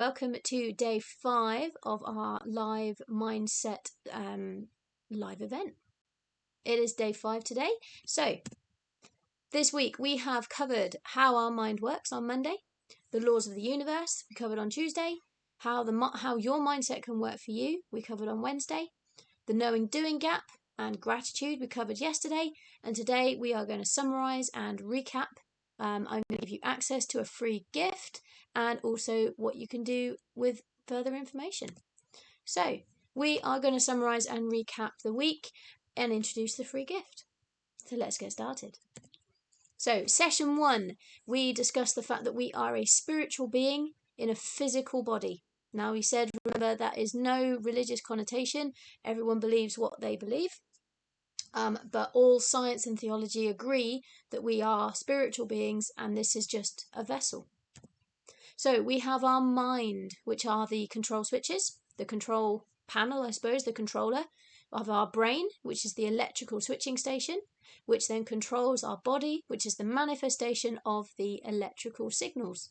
Welcome to day 5 of our live mindset live event. It is day 5 today. So this week we have covered how our mind works on Monday, the laws of the universe we covered on Tuesday, how your mindset can work for you we covered on Wednesday, the knowing doing gap and gratitude we covered yesterday, and today we are going to summarize and recap. I'm going to give you access to a free gift and also what you can do with further information. So we are going to summarize and recap the week and introduce the free gift. So let's get started. So session 1, we discussed the fact that we are a spiritual being in a physical body. Now we said, remember, that is no religious connotation. Everyone believes what they believe. But all science and theology agree that we are spiritual beings and this is just a vessel. So we have our mind, which are the control switches, the control panel, I suppose, the controller of our brain, which is the electrical switching station, which then controls our body, which is the manifestation of the electrical signals.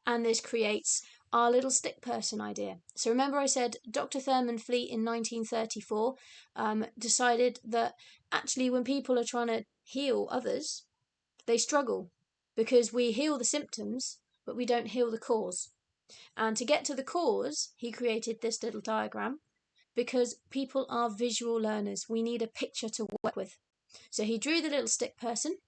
And this creates our little stick person idea. So remember I said Dr. Thurman Fleet in 1934 decided that actually when people are trying to heal others, they struggle because we heal the symptoms, but we don't heal the cause. And to get to the cause, he created this little diagram because people are visual learners. We need a picture to work with. So he drew the little stick person.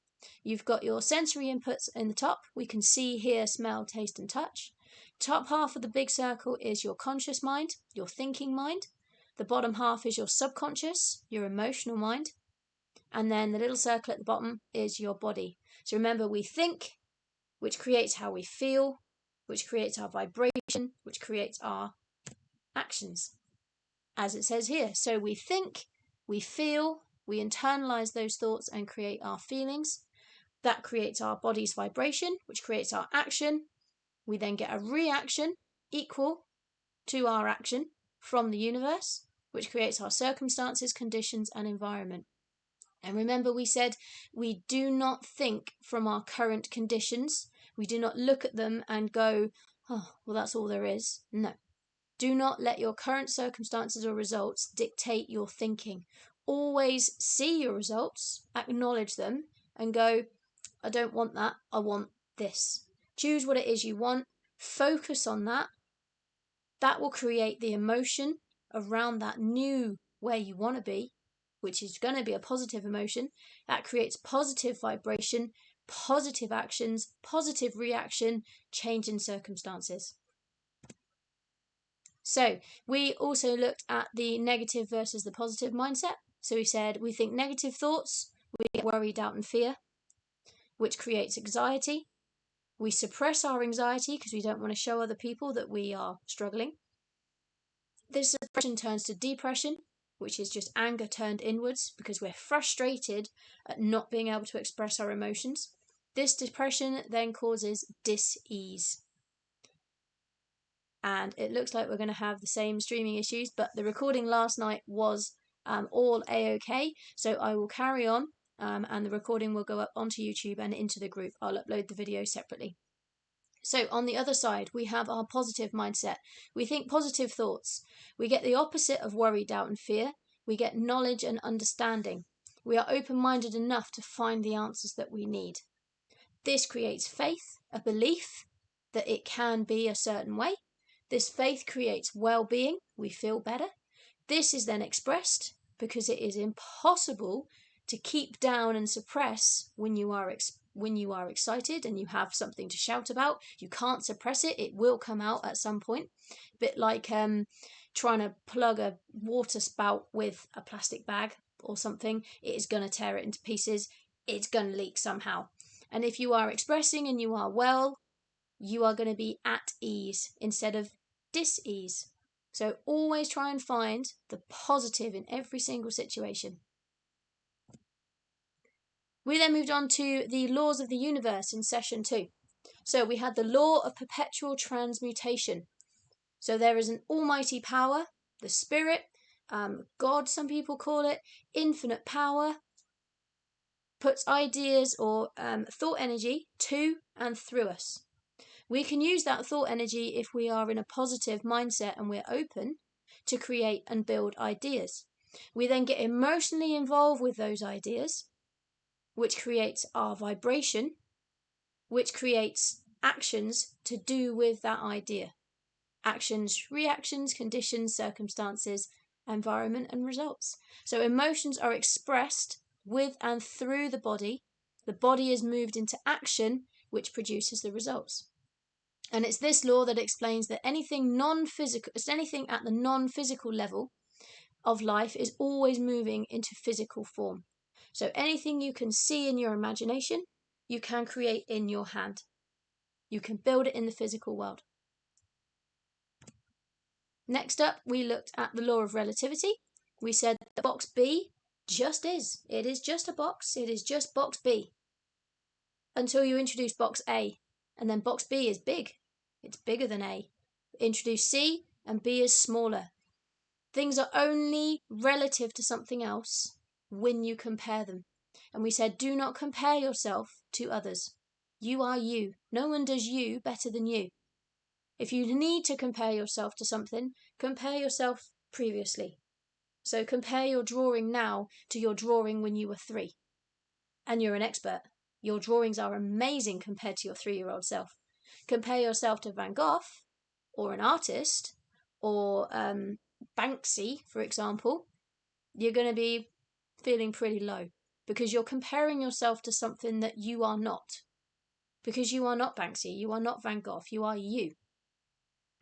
You've got your sensory inputs in the top. We can see, hear, smell, taste, and touch. Top half of the big circle is your conscious mind, your thinking mind. The bottom half is your subconscious, your emotional mind. And then the little circle at the bottom is your body. So remember, we think, which creates how we feel, which creates our vibration, which creates our actions, as it says here. So we think, we feel, we internalize those thoughts and create our feelings. That creates our body's vibration, which creates our action. We then get a reaction equal to our action from the universe, which creates our circumstances, conditions, and environment. And remember, we said we do not think from our current conditions. We do not look at them and go, oh, well, that's all there is. No. Do not let your current circumstances or results dictate your thinking. Always see your results, acknowledge them, and go, I don't want that, I want this. Choose what it is you want, focus on that. That will create the emotion around that new where you want to be, which is going to be a positive emotion. That creates positive vibration, positive actions, positive reaction, change in circumstances. So we also looked at the negative versus the positive mindset. So we said we think negative thoughts, we get worry, doubt, and fear, which creates anxiety. We suppress our anxiety because we don't want to show other people that we are struggling. This suppression turns to depression, which is just anger turned inwards because we're frustrated at not being able to express our emotions. This depression then causes dis-ease. And it looks like we're going to have the same streaming issues, but the recording last night was all A-OK, so I will carry on. And the recording will go up onto YouTube and into the group. I'll upload the video separately. So on the other side, we have our positive mindset. We think positive thoughts. We get the opposite of worry, doubt, and fear. We get knowledge and understanding. We are open-minded enough to find the answers that we need. This creates faith, a belief that it can be a certain way. This faith creates well-being. We feel better. This is then expressed because it is impossible to keep down and suppress when you are excited and you have something to shout about. You can't suppress it. It will come out at some point. A bit like trying to plug a water spout with a plastic bag or something. It is going to tear it into pieces. It's going to leak somehow. And if you are expressing and you are well, you are going to be at ease instead of dis-ease. So always try and find the positive in every single situation. We then moved on to the laws of the universe in session 2. So we had the law of perpetual transmutation. So there is an almighty power, the spirit, God, some people call it, infinite power, puts ideas or thought energy to and through us. We can use that thought energy if we are in a positive mindset and we're open to create and build ideas. We then get emotionally involved with those ideas, which creates our vibration, which creates actions to do with that idea. Actions, reactions, conditions, circumstances, environment, and results. So emotions are expressed with and through the body. The body is moved into action, which produces the results. And it's this law that explains that anything at the non-physical level of life is always moving into physical form. So anything you can see in your imagination, you can create in your hand. You can build it in the physical world. Next up, we looked at the law of relativity. We said that box B just is. It is just a box. It is just box B. Until you introduce box A. And then box B is big. It's bigger than A. Introduce C and B is smaller. Things are only relative to something else when you compare them. And we said, do not compare yourself to others. You are you. No one does you better than you. If you need to compare yourself to something, compare yourself previously. So compare your drawing now to your drawing when you were 3. And you're an expert. Your drawings are amazing compared to your 3-year-old self. Compare yourself to Van Gogh or an artist or Banksy, for example. You're going to be feeling pretty low because you're comparing yourself to something that you are not. Because you are not Banksy, you are not Van Gogh, you are you.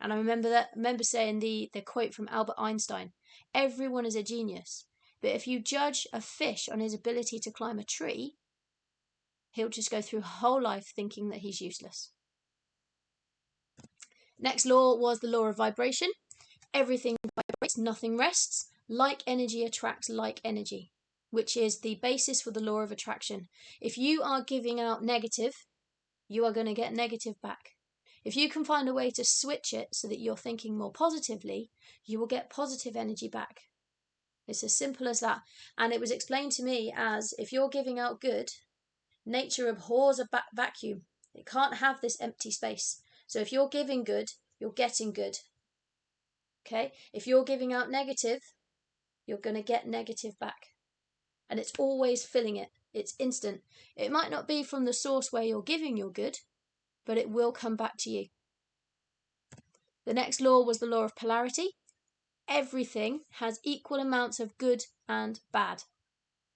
And I remember saying the quote from Albert Einstein, everyone is a genius, but if you judge a fish on his ability to climb a tree, he'll just go through whole life thinking that he's useless. Next law was the law of vibration. Everything vibrates, nothing rests. Like energy attracts like energy, which is the basis for the law of attraction. If you are giving out negative, you are going to get negative back. If you can find a way to switch it so that you're thinking more positively, you will get positive energy back. It's as simple as that. And it was explained to me as if you're giving out good, nature abhors a vacuum. It can't have this empty space. So if you're giving good, you're getting good. Okay? If you're giving out negative, you're going to get negative back. And it's always filling it. It's instant. It might not be from the source where you're giving your good, but it will come back to you. The next law was the law of polarity. Everything has equal amounts of good and bad,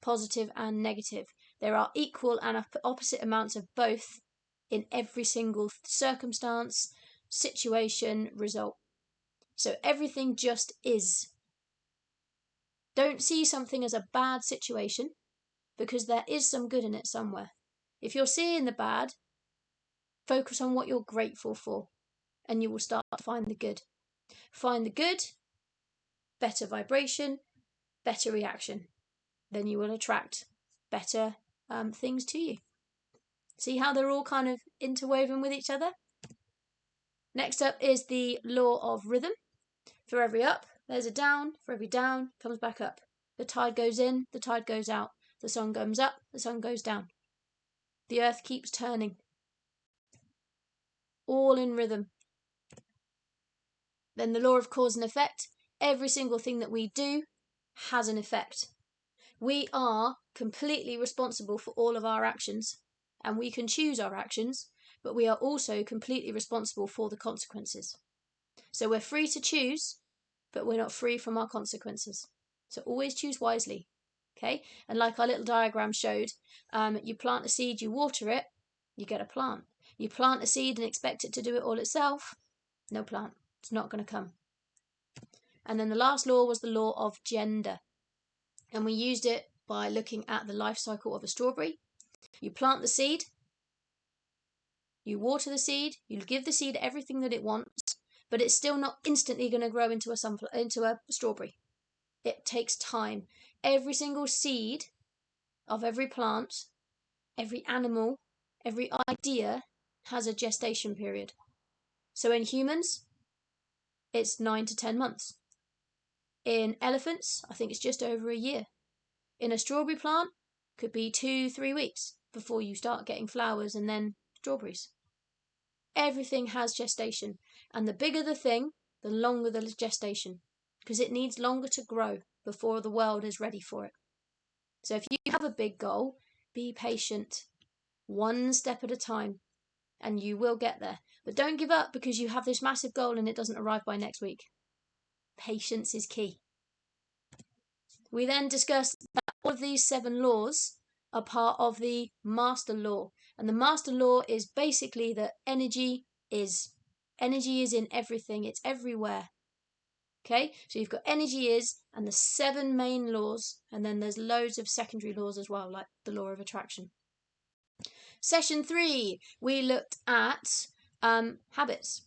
positive and negative. There are equal and opposite amounts of both in every single circumstance, situation, result. So everything just is. Don't see something as a bad situation because there is some good in it somewhere. If you're seeing the bad, focus on what you're grateful for and you will start to find the good. Find the good, better vibration, better reaction. Then you will attract better things to you. See how they're all kind of interwoven with each other? Next up is the law of rhythm. For every up, there's a down. For every down, comes back up. The tide goes in, the tide goes out. The sun comes up, the sun goes down. The earth keeps turning. All in rhythm. Then the law of cause and effect. Every single thing that we do has an effect. We are completely responsible for all of our actions, and we can choose our actions, but we are also completely responsible for the consequences. So we're free to choose, but we're not free from our consequences. So always choose wisely, okay? And like our little diagram showed, you plant a seed, you water it, you get a plant. You plant a seed and expect it to do it all itself, no plant. It's not going to come. And then the last law was the law of gender. And we used it by looking at the life cycle of a strawberry. You plant the seed, you water the seed, you give the seed everything that it wants, but it's still not instantly going to grow into a strawberry. It takes time. Every single seed of every plant, every animal, every idea has a gestation period. So in humans, it's 9 to 10 months. In elephants, I think it's just over a year. In a strawberry plant, could be 2-3 weeks before you start getting flowers and then strawberries. everything has gestation. And the bigger the thing, the longer the gestation, because it needs longer to grow before the world is ready for it. So if you have a big goal, be patient, one step at a time, and you will get there. But don't give up because you have this massive goal and it doesn't arrive by next week. Patience is key. We then discussed that all of these 7 laws are part of the master law. And the master law is basically that energy is. Energy is in everything. It's everywhere. Okay, so you've got energy is and the 7 main laws, and then there's loads of secondary laws as well, like the law of attraction. Session 3, we looked at habits.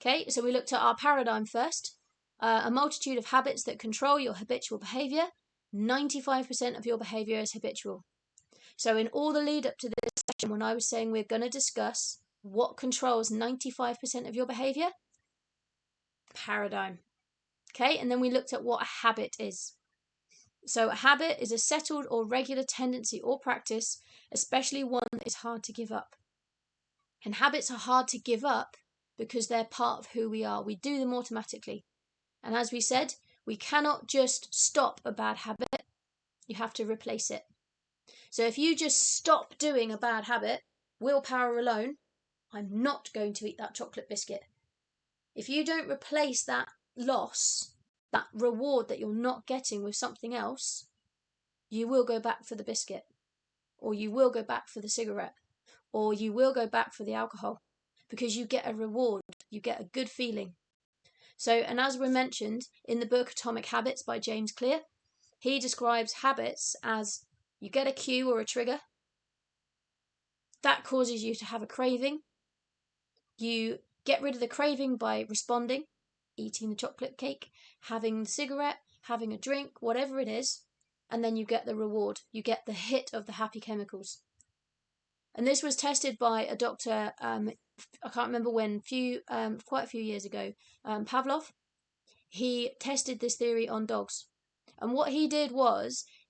Okay, so we looked at our paradigm first. A multitude of habits that control your habitual behavior. 95% of your behavior is habitual. So in all the lead up to this session, when I was saying we're going to discuss what controls 95% of your behavior, paradigm. Okay, and then we looked at what a habit is. So a habit is a settled or regular tendency or practice, especially one that is hard to give up. And habits are hard to give up because they're part of who we are. We do them automatically. And as we said, we cannot just stop a bad habit. You have to replace it. So if you just stop doing a bad habit, willpower alone, I'm not going to eat that chocolate biscuit. If you don't replace that loss, that reward that you're not getting with something else, you will go back for the biscuit, or you will go back for the cigarette, or you will go back for the alcohol, because you get a reward, you get a good feeling. So, and as we mentioned in the book Atomic Habits by James Clear, he describes habits as you get a cue or a trigger, that causes you to have a craving, you get rid of the craving by responding, eating the chocolate cake, having the cigarette, having a drink, whatever it is, and then you get the reward. You get the hit of the happy chemicals. And this was tested by a doctor, I can't remember when, quite a few years ago, Pavlov. He tested this theory on dogs. And what he did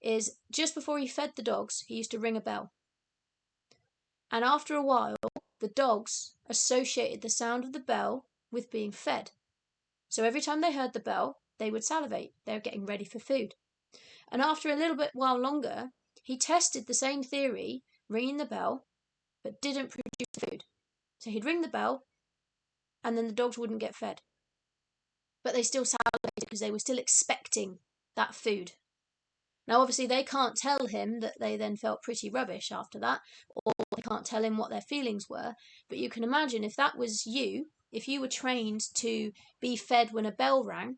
is just before he fed the dogs, he used to ring a bell. And after a while, the dogs associated the sound of the bell with being fed. So every time they heard the bell, they would salivate. They were getting ready for food. And after a little bit while longer, he tested the same theory, ringing the bell, but didn't produce food. So he'd ring the bell, and then the dogs wouldn't get fed. But they still salivated because they were still expecting that food. Now, obviously, they can't tell him that they then felt pretty rubbish after that, or they can't tell him what their feelings were. But you can imagine if that was you, if you were trained to be fed when a bell rang,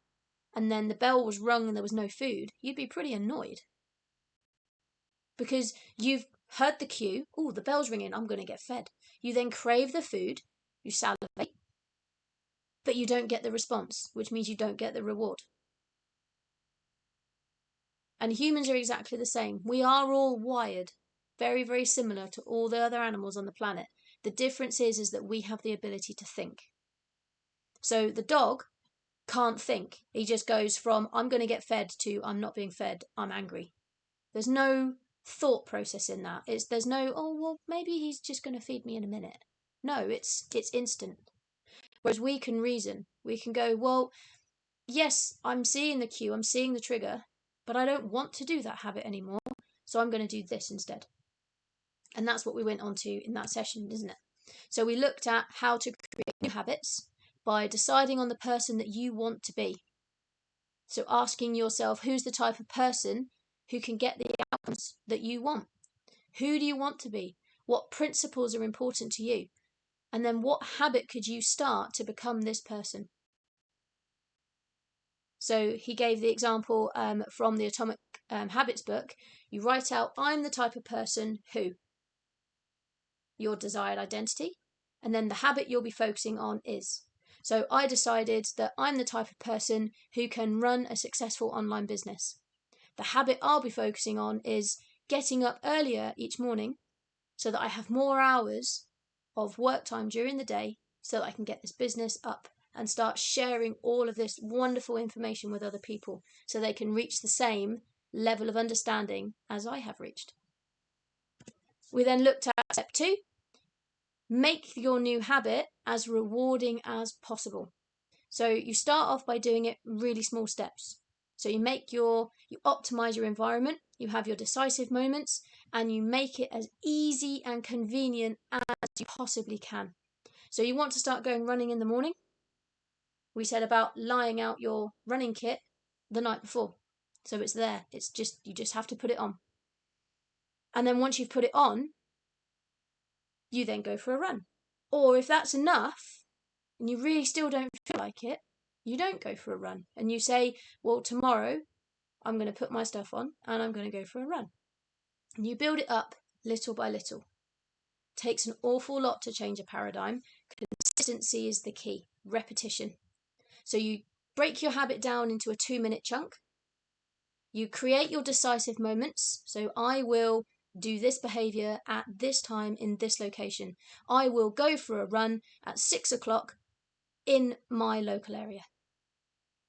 and then the bell was rung and there was no food, you'd be pretty annoyed. Because you've heard the cue, oh, the bell's ringing, I'm going to get fed. You then crave the food, you salivate, but you don't get the response, which means you don't get the reward. And humans are exactly the same. We are all wired very, very similar to all the other animals on the planet. The difference is that we have the ability to think. So the dog can't think. He just goes from, I'm going to get fed, to, I'm not being fed, I'm angry. There's no thought process in that. There's no, oh, well, maybe he's just going to feed me in a minute. No, it's instant. Whereas we can reason. We can go, well, yes, I'm seeing the cue, I'm seeing the trigger, but I don't want to do that habit anymore, so I'm going to do this instead. And that's what we went on to in that session, isn't it? So we looked at how to create new habits by deciding on the person that you want to be. So asking yourself, who's the type of person who can get the outcomes that you want? Who do you want to be? What principles are important to you? And then what habit could you start to become this person? So he gave the example from the Atomic Habits book. You write out, I'm the type of person who, your desired identity, and then the habit you'll be focusing on is. So I decided that I'm the type of person who can run a successful online business. The habit I'll be focusing on is getting up earlier each morning so that I have more hours of work time during the day so that I can get this business up and start sharing all of this wonderful information with other people so they can reach the same level of understanding as I have reached. We then looked at step 2, make your new habit as rewarding as possible. So you start off by doing it really small steps. So you optimize your environment, you have your decisive moments, and you make it as easy and convenient as you possibly can. So you want to start going running in the morning. We said about lying out your running kit the night before. So it's there. You just have to put it on. And then once you've put it on, you then go for a run. Or if that's enough, and you really still don't feel like it, you don't go for a run. And you say, well, tomorrow I'm going to put my stuff on and I'm going to go for a run. And you build it up little by little. It takes an awful lot to change a paradigm. Consistency is the key. Repetition. So you break your habit down into a 2-minute chunk. You create your decisive moments. So I will do this behavior at this time in this location. I will go for a run at 6 o'clock in my local area.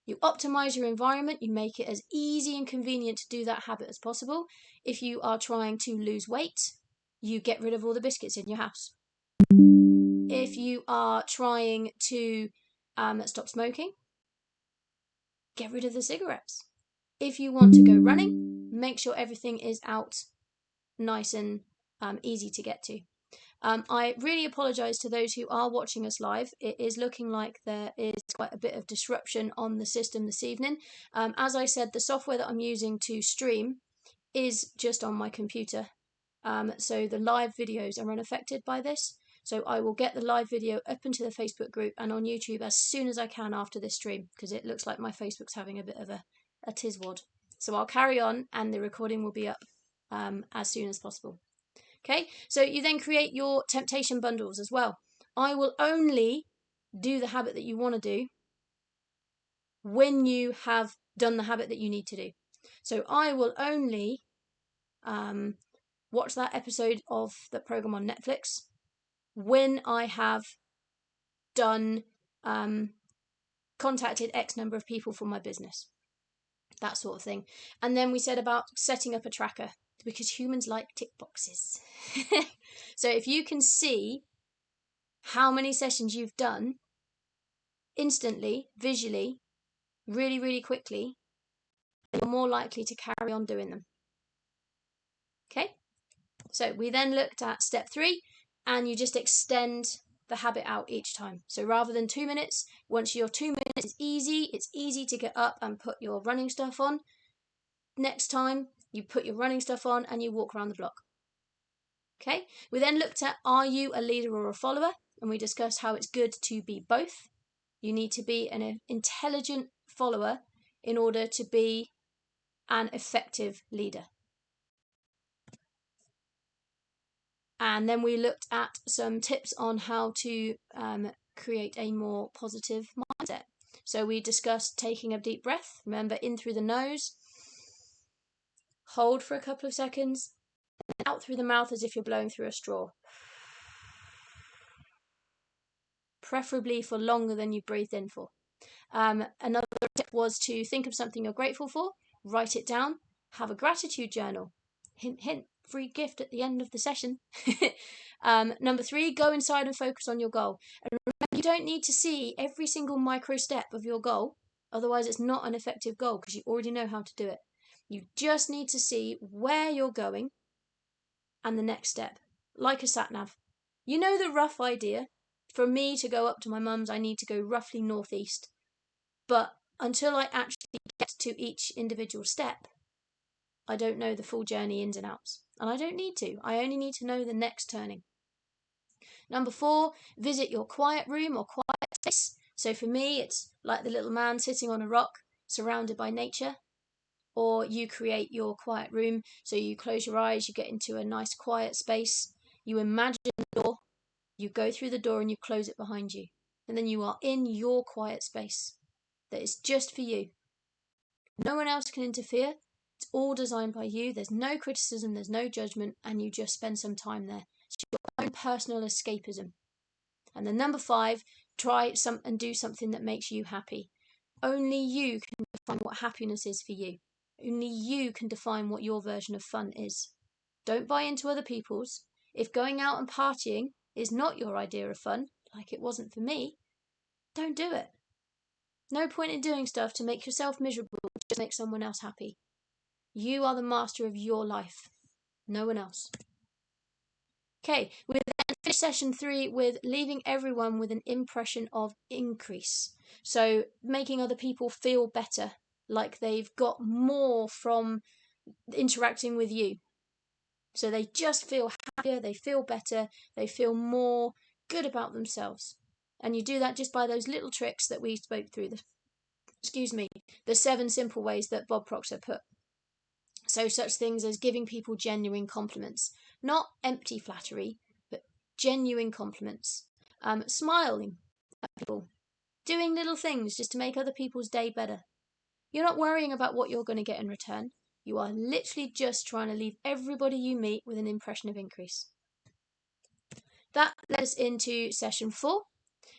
You optimize your environment. You make it as easy and convenient to do that habit as possible. If you are trying to lose weight, you get rid of all the biscuits in your house. If you are trying to stop smoking, get rid of the cigarettes. If you want to go running, make sure everything is out nice and easy to get to. I really apologise to those who are watching us live. It is looking like there is quite a bit of disruption on the system this evening. As I said, the software that I'm using to stream is just on my computer. So the live videos are unaffected by this. So I will get the live video up into the Facebook group and on YouTube as soon as I can after this stream, because it looks like my Facebook's having a bit of a tiswad. So I'll carry on and the recording will be up as soon as possible. Okay, so you then create your temptation bundles as well. I will only do the habit that you want to do when you have done the habit that you need to do. So I will only watch that episode of the program on Netflix when I have done contacted X number of people for my business, that sort of thing. And then we said about setting up a tracker, because humans like tick boxes. So if you can see how many sessions you've done instantly, visually, really, really quickly, you're more likely to carry on doing them. Okay, so we then looked at step 3, and you just extend the habit out each time. So rather than 2 minutes, once your 2 minutes is easy, it's easy to get up and put your running stuff on. Next time, you put your running stuff on and you walk around the block. Okay, we then looked at, are you a leader or a follower? And we discussed how it's good to be both. You need to be an intelligent follower in order to be an effective leader. And then we looked at some tips on how to create a more positive mindset. So we discussed taking a deep breath. Remember, in through the nose, hold for a couple of seconds, and out through the mouth as if you're blowing through a straw. Preferably for longer than you breathed in for. Another tip was to think of something you're grateful for, write it down, have a gratitude journal. Hint, hint, free gift at the end of the session. Number 3, go inside and focus on your goal. And remember, you don't need to see every single micro step of your goal, otherwise it's not an effective goal because you already know how to do it. You just need to see where you're going and the next step, like a sat-nav. You know the rough idea. For me to go up to my mum's, I need to go roughly northeast. But until I actually get to each individual step, I don't know the full journey ins and outs. And I don't need to. I only need to know the next turning. Number 4, visit your quiet room or quiet space. So for me, it's like the little man sitting on a rock, surrounded by nature. Or you create your quiet room. So you close your eyes, you get into a nice quiet space. You imagine the door. You go through the door and you close it behind you. And then you are in your quiet space that is just for you. No one else can interfere. It's all designed by you. There's no criticism, there's no judgment, and you just spend some time there. It's your own personal escapism. And then number 5, try and do something that makes you happy. Only you can define what happiness is for you. Only you can define what your version of fun is. Don't buy into other people's. If going out and partying is not your idea of fun, like it wasn't for me, don't do it. No point in doing stuff to make yourself miserable just to make someone else happy. You are the master of your life, no one else. Okay, we then finish session 3 with leaving everyone with an impression of increase. So making other people feel better, like they've got more from interacting with you. So they just feel happier, they feel better, they feel more good about themselves. And you do that just by those little tricks that we spoke through, the 7 simple ways that Bob Proctor put. So such things as giving people genuine compliments, not empty flattery, but genuine compliments. Smiling at people, doing little things just to make other people's day better. You're not worrying about what you're going to get in return. You are literally just trying to leave everybody you meet with an impression of increase. That led us into session 4,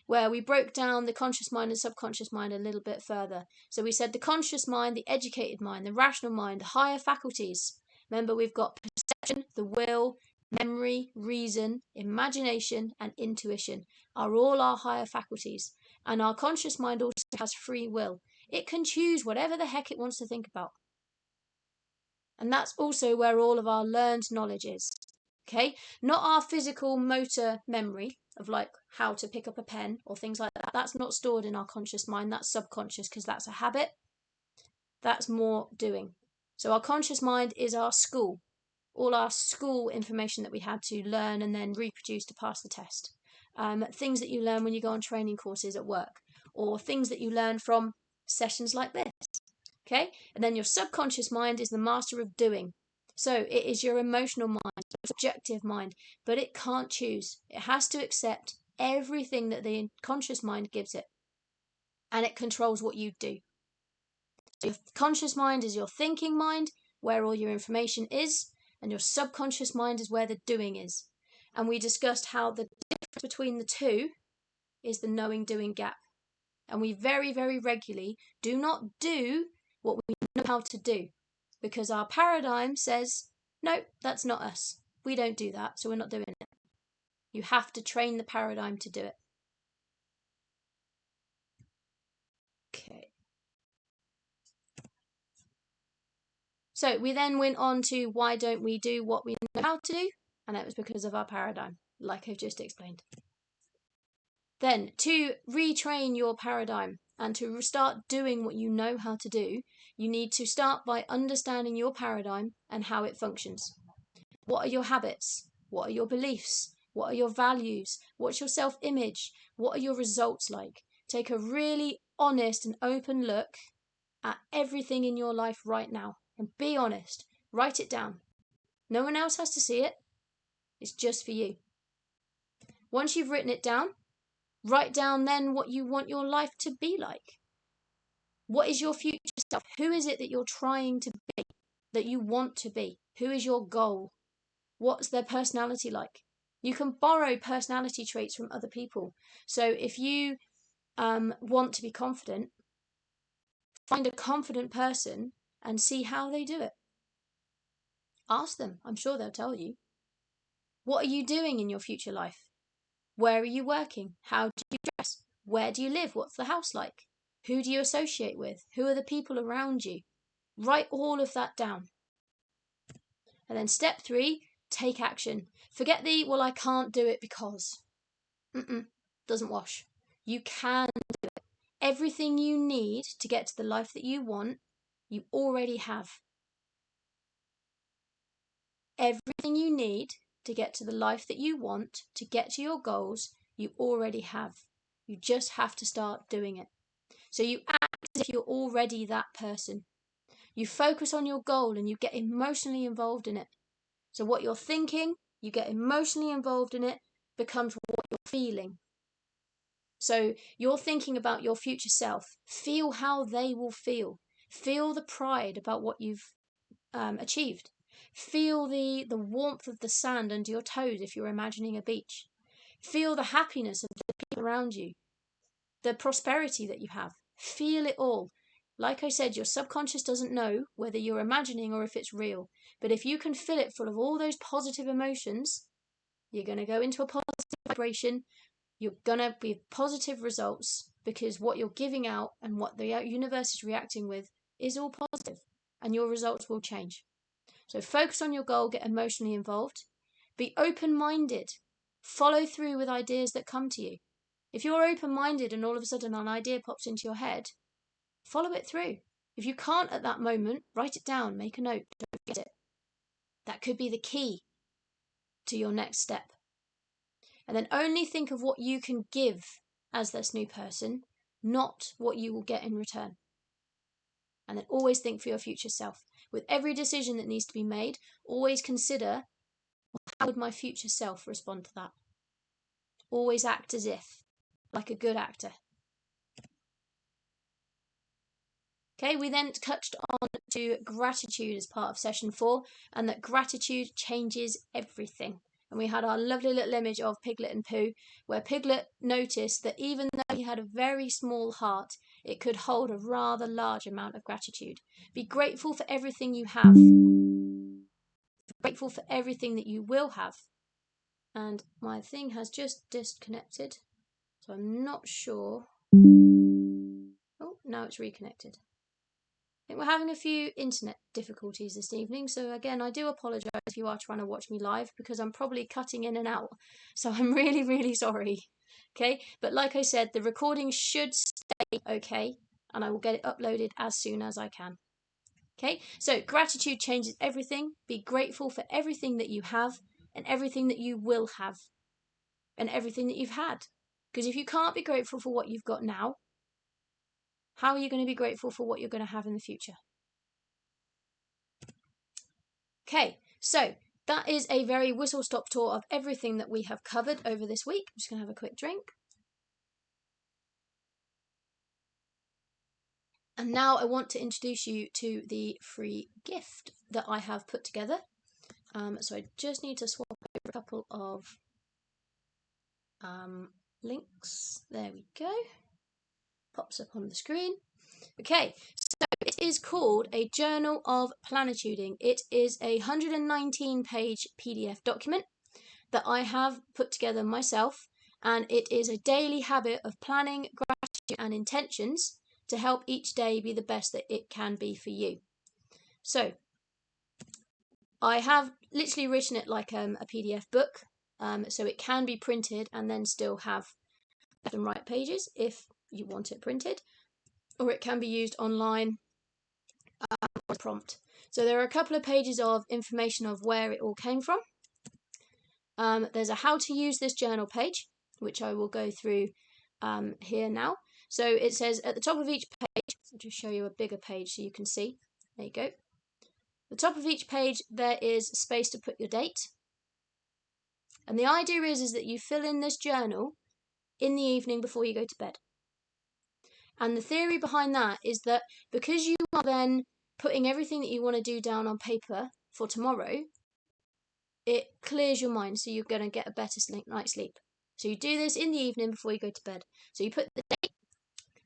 where we broke down the conscious mind and subconscious mind a little bit further. So we said the conscious mind, the educated mind, the rational mind, the higher faculties. Remember, we've got perception, the will, memory, reason, imagination, and intuition are all our higher faculties. And our conscious mind also has free will. It can choose whatever the heck it wants to think about. And that's also where all of our learned knowledge is. Okay, not our physical motor memory of like how to pick up a pen or things like that. That's not stored in our conscious mind. That's subconscious because that's a habit. That's more doing. So our conscious mind is our school. All our school information that we had to learn and then reproduce to pass the test. Things that you learn when you go on training courses at work, or things that you learn from sessions like this. Okay, and then your subconscious mind is the master of doing. So it is your emotional mind, subjective mind, but it can't choose. It has to accept everything that the conscious mind gives it, and it controls what you do. So your conscious mind is your thinking mind, where all your information is, and your subconscious mind is where the doing is. And we discussed how the difference between the two is the knowing-doing gap. And we very, very regularly do not do what we know how to do, because our paradigm says, no, that's not us. We don't do that, so we're not doing it. You have to train the paradigm to do it. Okay. So we then went on to why don't we do what we know how to do? And that was because of our paradigm, like I've just explained. Then, to retrain your paradigm and to start doing what you know how to do, you need to start by understanding your paradigm and how it functions. What are your habits? What are your beliefs? What are your values? What's your self-image? What are your results like? Take a really honest and open look at everything in your life right now and be honest. Write it down. No one else has to see it. It's just for you. Once you've written it down, write down then what you want your life to be like. What is your future self? Who is it that you're trying to be, that you want to be? Who is your goal? What's their personality like? You can borrow personality traits from other people. So if you want to be confident, find a confident person and see how they do it. Ask them. I'm sure they'll tell you. What are you doing in your future life? Where are you working? How do you dress? Where do you live? What's the house like? Who do you associate with? Who are the people around you? Write all of that down. And then step 3, take action. Forget the, well, I can't do it because. Doesn't wash. You can do it. Everything you need to get to the life that you want, you already have. Everything you need to get to the life that you want, to get to your goals, you already have. You just have to start doing it. So you act as if you're already that person. You focus on your goal and you get emotionally involved in it. So what you're thinking, you get emotionally involved in it, becomes what you're feeling. So you're thinking about your future self. Feel how they will feel. Feel the pride about what you've achieved. Feel the warmth of the sand under your toes if you're imagining a beach. Feel the happiness of the people around you. The prosperity that you have. Feel it all. Like I said, your subconscious doesn't know whether you're imagining or if it's real. But if you can fill it full of all those positive emotions, You're going to go into a positive vibration. You're going to be positive results because what you're giving out and what the universe is reacting with is all positive, and your results will change. So focus on your goal, get emotionally involved, be open-minded, follow through with ideas that come to you. If you're open-minded and all of a sudden an idea pops into your head, follow it through. If you can't at that moment, write it down, make a note, don't forget it. That could be the key to your next step. And then only think of what you can give as this new person, not what you will get in return. And then always think for your future self. With every decision that needs to be made, always consider, how would my future self respond to that? Always act as if, like a good actor. Okay, we then touched on to gratitude as part of session 4, and that gratitude changes everything. And we had our lovely little image of Piglet and Pooh, where Piglet noticed that even though he had a very small heart, it could hold a rather large amount of gratitude. Be grateful for everything you have. Be grateful for everything that you will have. And my thing has just disconnected, so I'm not sure. Oh, now it's reconnected. I think we're having a few internet difficulties this evening, so again, I do apologise if you are trying to watch me live, because I'm probably cutting in and out, so I'm really, really sorry. Okay, but like I said, the recording should stay okay, and I will get it uploaded as soon as I can. Okay, so gratitude changes everything. Be grateful for everything that you have, and everything that you will have, and everything that you've had. Because if you can't be grateful for what you've got now, how are you going to be grateful for what you're going to have in the future? Okay, so that is a very whistle-stop tour of everything that we have covered over this week. I'm just going to have a quick drink. And now I want to introduce you to the free gift that I have put together. So I just need to swap over a couple of links. There we go. Pops up on the screen. Okay, so it is called A Journal of Planituding. It is a 119-page PDF document that I have put together myself, and it is a daily habit of planning, gratitude and intentions to help each day be the best that it can be for you. So I have literally written it like a PDF book, so it can be printed and then still have left and right pages if you want it printed, or it can be used online as a prompt. So there are a couple of pages of information of where it all came from. There's a how to use this journal page, which I will go through here now. So it says at the top of each page, I'll just show you a bigger page so you can see. There you go. The top of each page, there is space to put your date. And the idea is that you fill in this journal in the evening before you go to bed. And the theory behind that is that because you are then putting everything that you want to do down on paper for tomorrow, it clears your mind, so you're going to get a better night's sleep. So you do this in the evening before you go to bed. So you put the date,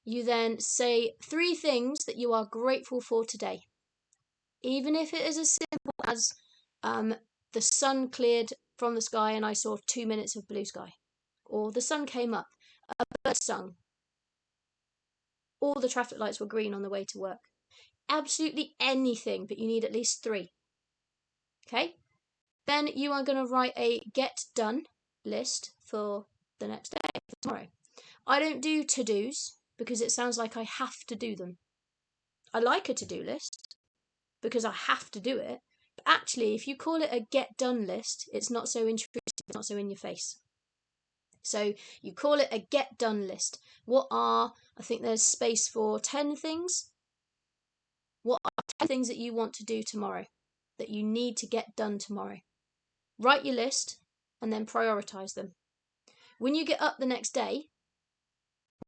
you then say 3 things that you are grateful for today. Even if it is as simple as the sun cleared from the sky and I saw 2 minutes of blue sky. Or the sun came up, a bird sung, all the traffic lights were green on the way to work. Absolutely anything, but you need at least 3. Okay? Then you are going to write a get done list for the next day, for tomorrow. I don't do to-dos because it sounds like I have to do them. I like a to-do list because I have to do it. But actually, if you call it a get done list, it's not so intrusive, it's not so in your face. So you call it a get done list. I think there's space for 10 things. What are 10 things that you want to do tomorrow, that you need to get done tomorrow? Write your list and then prioritise them. When you get up the next day,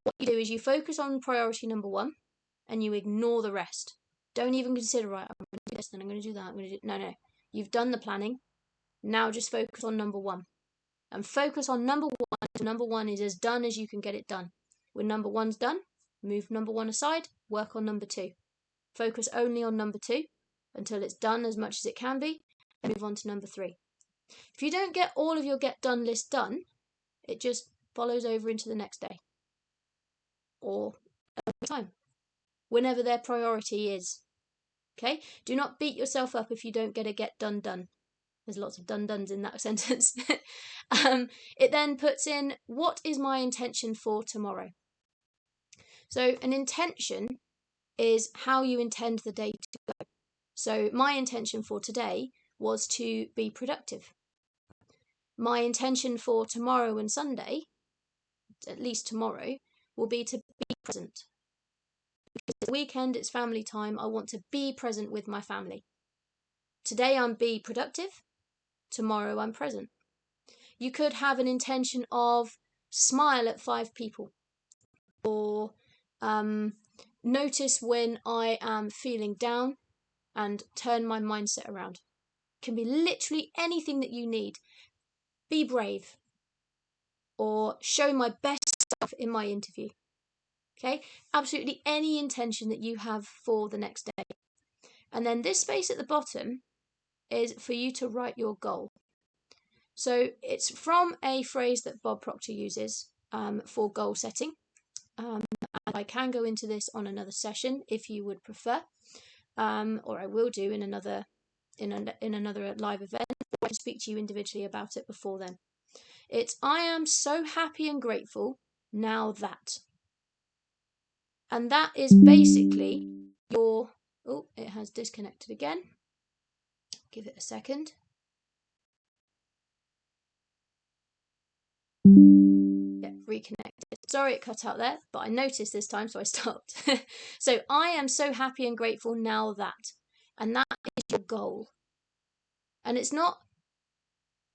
what you do is you focus on priority number 1 and you ignore the rest. Don't even consider, right, I'm going to do this, then I'm going to do that, No. You've done the planning. Now just focus on number 1. And focus on number 1. Number 1 is as done as you can get it done. When number 1's done, move number 1 aside, work on number 2. Focus only on number 2 until it's done as much as it can be, and move on to number 3. If you don't get all of your get done list done, it just follows over into the next day or time, whenever their priority is. Okay? Do not beat yourself up if you don't get a get done done. There's lots of done-dones in that sentence. It then puts in, what is my intention for tomorrow? So an intention is how you intend the day to go. So my intention for today was to be productive. My intention for tomorrow and Sunday, at least tomorrow, will be to be present. Because it's weekend, it's family time, I want to be present with my family. Today I'm be productive, tomorrow I'm present. You could have an intention of smile at 5 people, or notice when I am feeling down and turn my mindset around. It can be literally anything that you need. Be brave, or show my best stuff in my interview. Okay, absolutely any intention that you have for the next day. And then this space at the bottom is for you to write your goal. So it's from a phrase that Bob Proctor uses for goal setting. And I can go into this on another session if you would prefer, or I will do in another live event, or I can speak to you individually about it before then. It's, I am so happy and grateful now that. And that is basically your, oh, it has disconnected again. Give it a second. Yeah, reconnected. Sorry it cut out there, but I noticed this time, so I stopped. So I am so happy and grateful now that. And that is your goal. And it's not,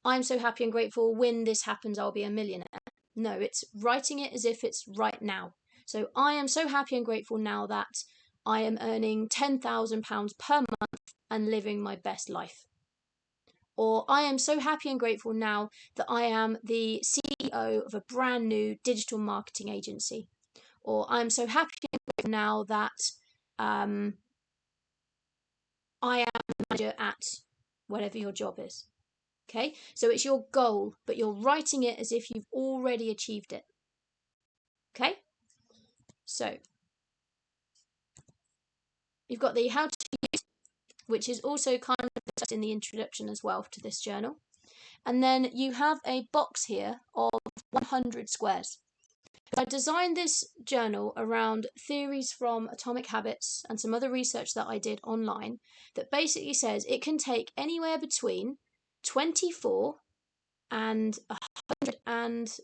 I'm so happy and grateful when this happens, I'll be a millionaire. No, it's writing it as if it's right now. So I am so happy and grateful now that I am earning £10,000 per month and living my best life. Or I am so happy and grateful now that I am the CEO of a brand new digital marketing agency. Or I'm so happy and grateful now that I am a manager at whatever your job is. Okay, so it's your goal, but you're writing it as if you've already achieved it. Okay, so you've got the how to use, which is also kind of discussed in the introduction as well to this journal. And then you have a box here of 100 squares. I designed this journal around theories from Atomic Habits and some other research that I did online that basically says it can take anywhere between 24 and 100 and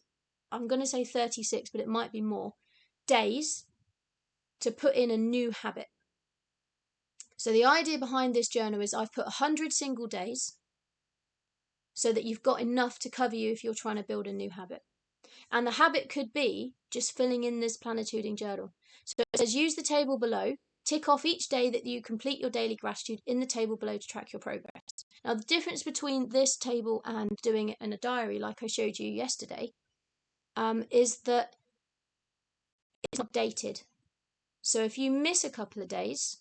I'm going to say 36, but it might be more, days to put in a new habit. So the idea behind this journal is I've put 100 single days so that you've got enough to cover you if you're trying to build a new habit. And the habit could be just filling in this planituding journal. So it says use the table below, tick off each day that you complete your daily gratitude in the table below to track your progress. Now the difference between this table and doing it in a diary like I showed you yesterday is that it's not dated. So if you miss a couple of days,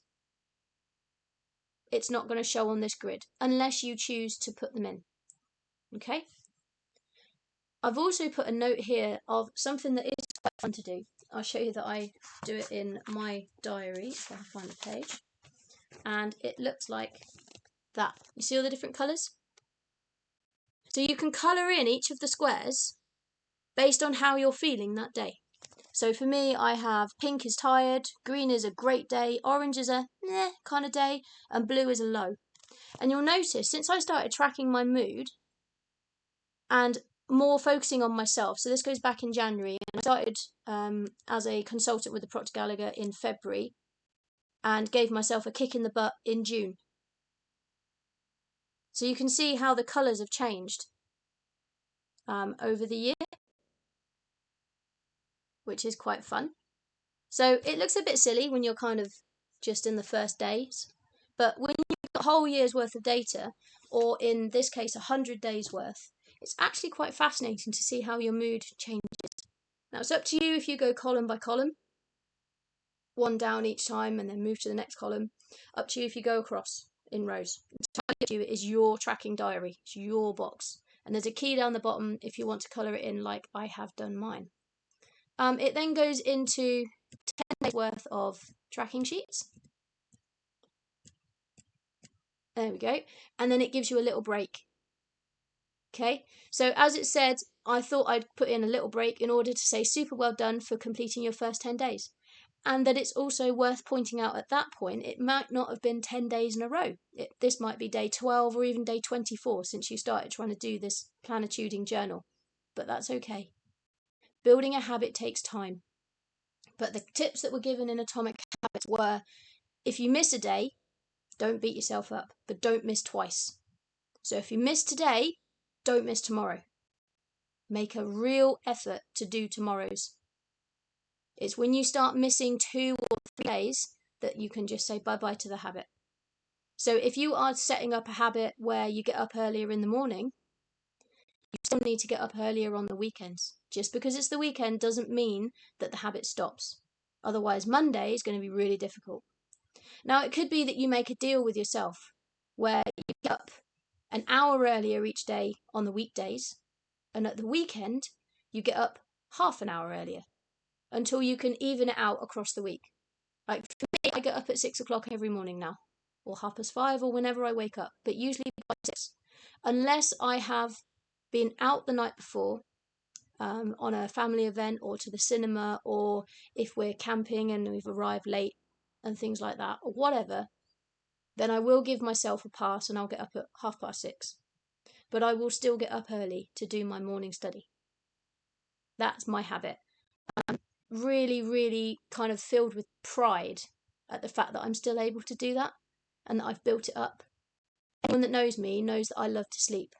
it's not going to show on this grid unless you choose to put them in. Okay? I've also put a note here of something that is quite fun to do. I'll show you that I do it in my diary if I can find the page. And it looks like that. You see all the different colours? So you can colour in each of the squares based on how you're feeling that day. So for me, I have pink is tired, green is a great day, orange is a meh kind of day, and blue is a low. And you'll notice, since I started tracking my mood and more focusing on myself, so this goes back in January, and I started as a consultant with the Procter Gallagher in February and gave myself a kick in the butt in June. So you can see how the colours have changed over the year, which is quite fun. So it looks a bit silly when you're kind of just in the first days, but when you've got a whole year's worth of data, or in this case 100 days worth, it's actually quite fascinating to see how your mood changes. Now it's up to you if you go column by column, one down each time and then move to the next column. Up to you if you go across in rows. It's entirely you is your tracking diary. It's your box. And there's a key down the bottom if you want to colour it in like I have done mine. It then goes into 10 days worth of tracking sheets. There we go. And then it gives you a little break. Okay, so as it said, I thought I'd put in a little break in order to say super well done for completing your first 10 days. And that it's also worth pointing out at that point, it might not have been 10 days in a row. This might be day 12 or even day 24 since you started trying to do this planituding journal. But that's okay. Building a habit takes time. But the tips that were given in Atomic Habits were, if you miss a day, don't beat yourself up, but don't miss twice. So if you miss today, don't miss tomorrow. Make a real effort to do tomorrow's. It's when you start missing 2 or 3 days that you can just say bye-bye to the habit. So if you are setting up a habit where you get up earlier in the morning, you still need to get up earlier on the weekends. Just because it's the weekend doesn't mean that the habit stops. Otherwise, Monday is going to be really difficult. Now, it could be that you make a deal with yourself where you get up an hour earlier each day on the weekdays, and at the weekend, you get up half an hour earlier until you can even it out across the week. Like for me, I get up at 6 o'clock every morning now, or 5:30, or whenever I wake up, but usually by 6. Unless I have been out the night before on a family event or to the cinema, or if we're camping and we've arrived late and things like that, or whatever, then I will give myself a pass and I'll get up at 6:30. But I will still get up early to do my morning study. That's my habit. I'm really, really kind of filled with pride at the fact that I'm still able to do that and that I've built it up. Anyone that knows me knows that I love to sleep.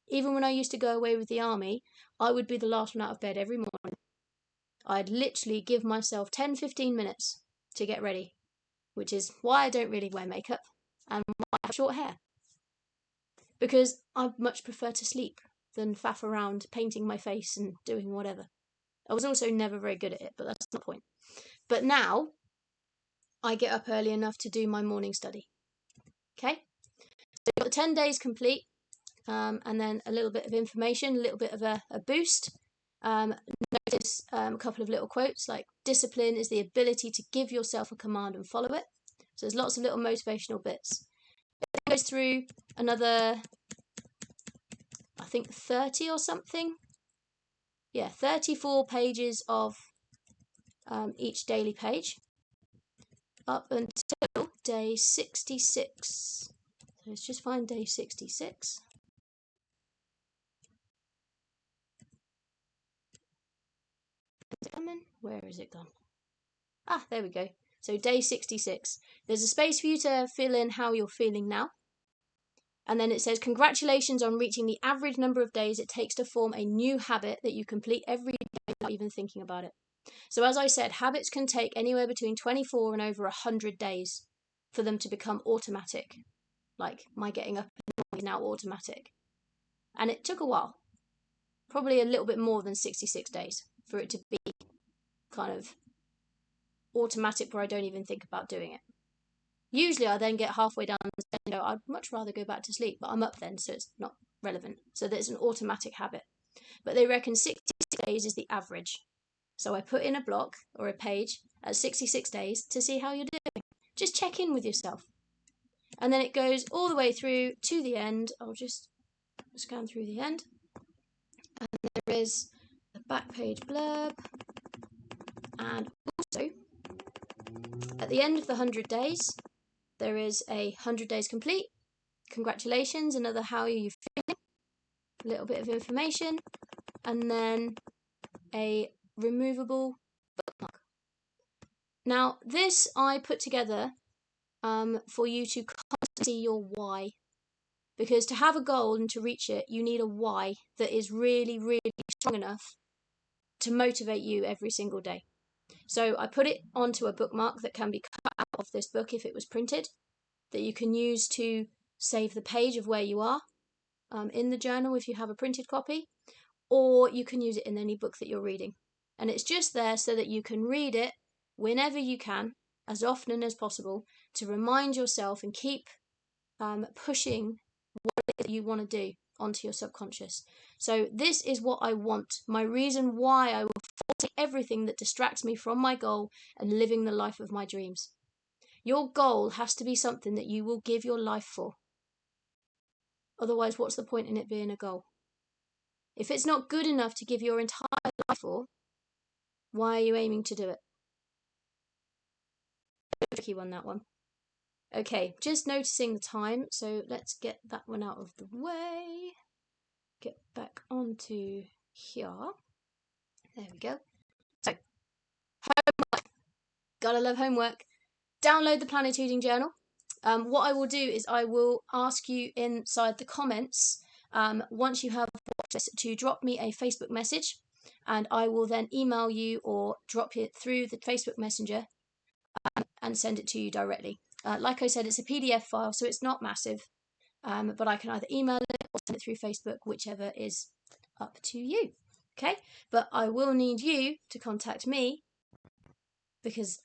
Even when I used to go away with the army, I would be the last one out of bed every morning. I'd literally give myself 10-15 minutes to get ready, which is why I don't really wear makeup and why I have short hair. Because I much prefer to sleep than faff around painting my face and doing whatever. I was also never very good at it, but that's not the point. But now, I get up early enough to do my morning study. Okay? So you've got the 10 days complete, and then a little bit of information, a little bit of a boost. Notice a couple of little quotes like, discipline is the ability to give yourself a command and follow it. So there's lots of little motivational bits. It goes through another, I think 30 or something. Yeah, 34 pages of each daily page up until day 66. So let's just find day 66. Is it coming? Where is it gone? Ah, there we go. So day 66. There's a space for you to fill in how you're feeling now. And then it says, congratulations on reaching the average number of days it takes to form a new habit that you complete every day without even thinking about it. So as I said, habits can take anywhere between 24 and over 100 days for them to become automatic. Like my getting up in the morning is now automatic. And it took a while. Probably a little bit more than 66 days for it to be kind of automatic where I don't even think about doing it. Usually I then get halfway down and go, I'd much rather go back to sleep, but I'm up then, so it's not relevant. So there's an automatic habit. But they reckon 66 days is the average. So I put in a block or a page at 66 days to see how you're doing. Just check in with yourself. And then it goes all the way through to the end. I'll just scan through the end. And there is the back page blurb. And also, at the end of the 100 days, there is a 100 days complete. Congratulations, another how are you feeling? A little bit of information. And then a removable bookmark. Now, this I put together for you to see your why. Because to have a goal and to reach it, you need a why that is really, really strong enough to motivate you every single day. So I put it onto a bookmark that can be cut out of this book if it was printed, that you can use to save the page of where you are in the journal if you have a printed copy, or you can use it in any book that you're reading. And it's just there so that you can read it whenever you can, as often as possible, to remind yourself and keep pushing what it is that you want to do onto your subconscious. So this is what I want, my reason why I will forsake everything that distracts me from my goal and living the life of my dreams. Your goal has to be something that you will give your life for. Otherwise, what's the point in it being a goal? If it's not good enough to give your entire life for, why are you aiming to do it? Tricky one, that one. Okay, just noticing the time, so let's get that one out of the way. Get back onto here. There we go. So, homework. Gotta love homework. Download the Planetuding Journal. What I will do is I will ask you inside the comments, once you have watched this, to drop me a Facebook message, and I will then email you or drop it through the Facebook Messenger and send it to you directly. Like I said, it's a PDF file, so it's not massive, but I can either email it or send it through Facebook, whichever is up to you. Okay, but I will need you to contact me, because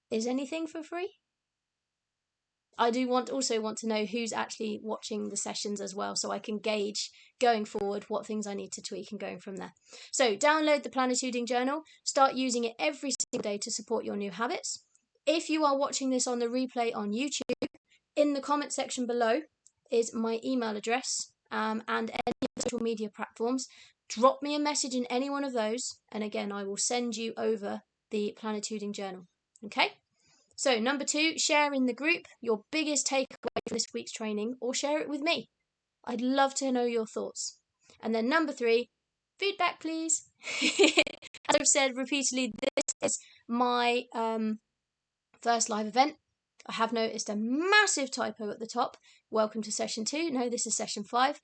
is anything for free? I do also want to know who's actually watching the sessions as well, so I can gauge going forward what things I need to tweak and going from there. So download the Planetuding Journal, start using it every single day to support your new habits. If you are watching this on the replay on YouTube, in the comment section below is my email address, and any social media platforms. Drop me a message in any one of those, and again, I will send you over the Planetuding Journal. Okay? So, number 2, share in the group your biggest takeaway from this week's training, or share it with me. I'd love to know your thoughts. And then number 3, feedback, please. As I've said repeatedly, this is my first live event. I have noticed a massive typo at the top. Welcome to session 2. No, this is session 5.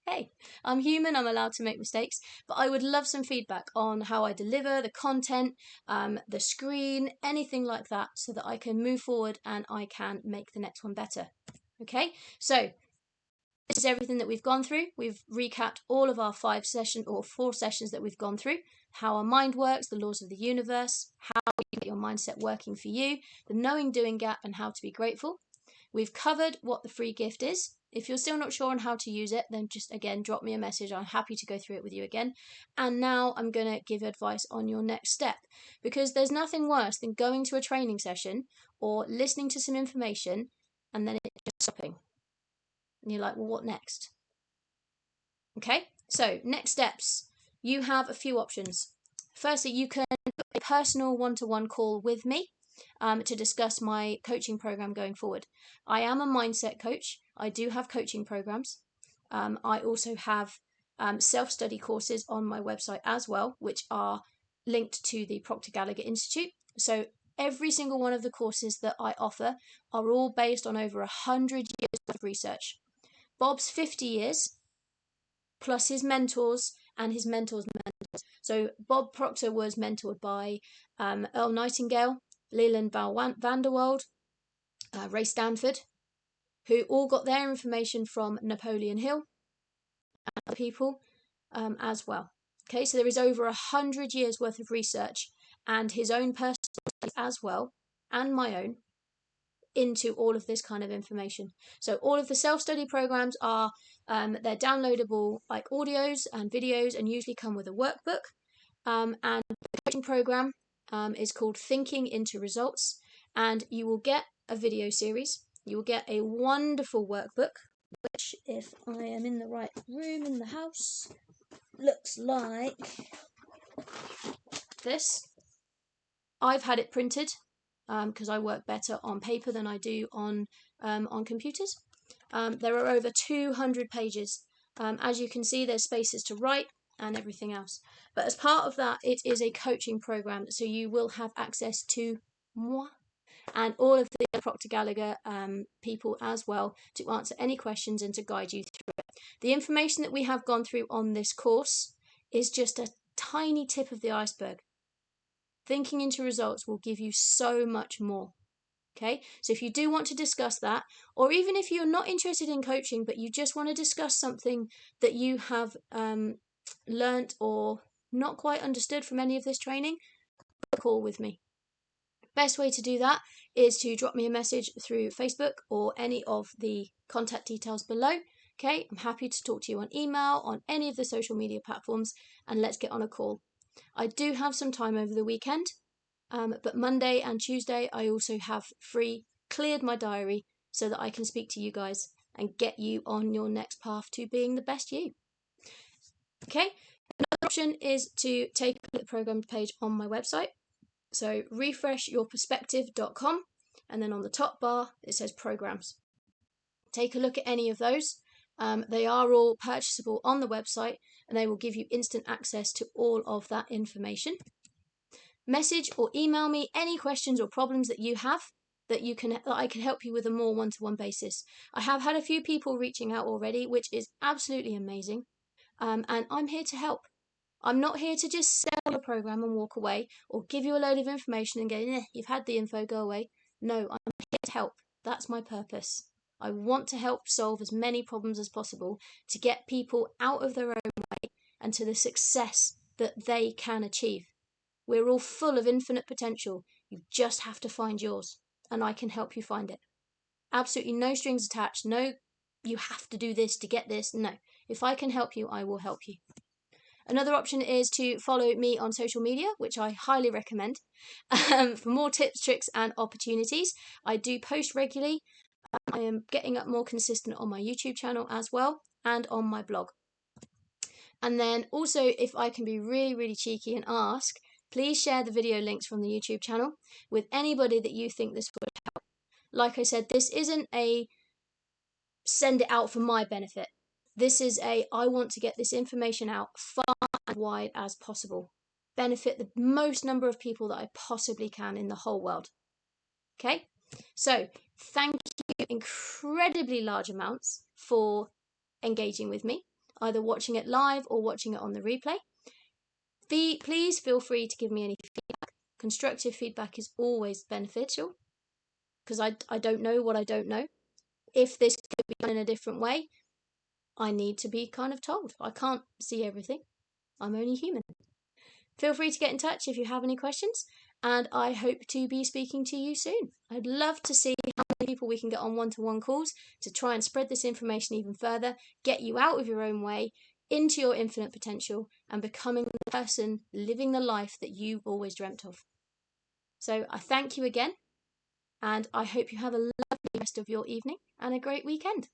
Hey, I'm human, I'm allowed to make mistakes, but I would love some feedback on how I deliver, the content, the screen, anything like that, so that I can move forward and I can make the next one better. Okay, so this is everything that we've gone through. We've recapped all of our 4 sessions that we've gone through, how our mind works, the laws of the universe, how you get your mindset working for you, the knowing doing gap, and how to be grateful. We've covered what the free gift is. If you're still not sure on how to use it, then just again drop me a message. I'm happy to go through it with you again. And now I'm going to give advice on your next step, because there's nothing worse than going to a training session or listening to some information and then it just stopping. And you're like, well, what next? Okay, so next steps. You have a few options. Firstly, you can book a personal one-to-one call with me to discuss my coaching program going forward. I am a mindset coach. I do have coaching programs. I also have self-study courses on my website as well, which are linked to the Proctor Gallagher Institute. So every single one of the courses that I offer are all based on over 100 years of research. Bob's 50 years, plus his mentors and his mentors' mentors. So Bob Proctor was mentored by Earl Nightingale, Leland van der Waals, Ray Stanford, who all got their information from Napoleon Hill and other people as well. Okay, so there is over 100 years worth of research and his own personal studies as well, and my own, into all of this kind of information. So all of the self-study programs are they're downloadable like audios and videos, and usually come with a workbook. And the coaching program is called Thinking into Results, and you will get a video series. You will get a wonderful workbook, which, if I am in the right room in the house, looks like this. I've had it printed because I work better on paper than I do on computers. There are over 200 pages. As you can see, there's spaces to write and everything else. But as part of that, it is a coaching program, so you will have access to moi and all of the Proctor Gallagher people as well, to answer any questions and to guide you through it. The information that we have gone through on this course is just a tiny tip of the iceberg. Thinking into Results will give you so much more. Okay, so if you do want to discuss that, or even if you're not interested in coaching but you just want to discuss something that you have learnt or not quite understood from any of this training, book a call with me. Best way to do that is to drop me a message through Facebook or any of the contact details below. Okay, I'm happy to talk to you on email, on any of the social media platforms, and let's get on a call. I do have some time over the weekend, but Monday and Tuesday I also have free, cleared my diary so that I can speak to you guys and get you on your next path to being the best you. Okay, another option is to take a look at the program page on my website. So refreshyourperspective.com, and then on the top bar it says programs. Take a look at any of those. They are all purchasable on the website, and they will give you instant access to all of that information. Message or email me any questions or problems that you have that I can help you with a more one-to-one basis. I have had a few people reaching out already, which is absolutely amazing. And I'm here to help. I'm not here to just sell a program and walk away, or give you a load of information and go, you've had the info, go away. No, I'm here to help. That's my purpose. I want to help solve as many problems as possible to get people out of their own way and to the success that they can achieve. We're all full of infinite potential. You just have to find yours, and I can help you find it. Absolutely no strings attached. No, you have to do this to get this. No, if I can help you, I will help you. Another option is to follow me on social media, which I highly recommend, for more tips, tricks, and opportunities. I do post regularly. I am getting up more consistent on my YouTube channel as well, and on my blog. And then also, if I can be really, really cheeky and ask, please share the video links from the YouTube channel with anybody that you think this would help. Like I said, this isn't a send it out for my benefit. This is I want to get this information out far and wide as possible. Benefit the most number of people that I possibly can in the whole world. Okay? So, thank you incredibly large amounts for engaging with me, either watching it live or watching it on the replay. Please feel free to give me any feedback. Constructive feedback is always beneficial, because I don't know what I don't know. If this could be done in a different way, I need to be kind of told. I can't see everything. I'm only human. Feel free to get in touch if you have any questions, and I hope to be speaking to you soon. I'd love to see how many people we can get on one-to-one calls to try and spread this information even further, get you out of your own way, into your infinite potential, and becoming the person living the life that you've always dreamt of. So I thank you again, and I hope you have a lovely rest of your evening and a great weekend.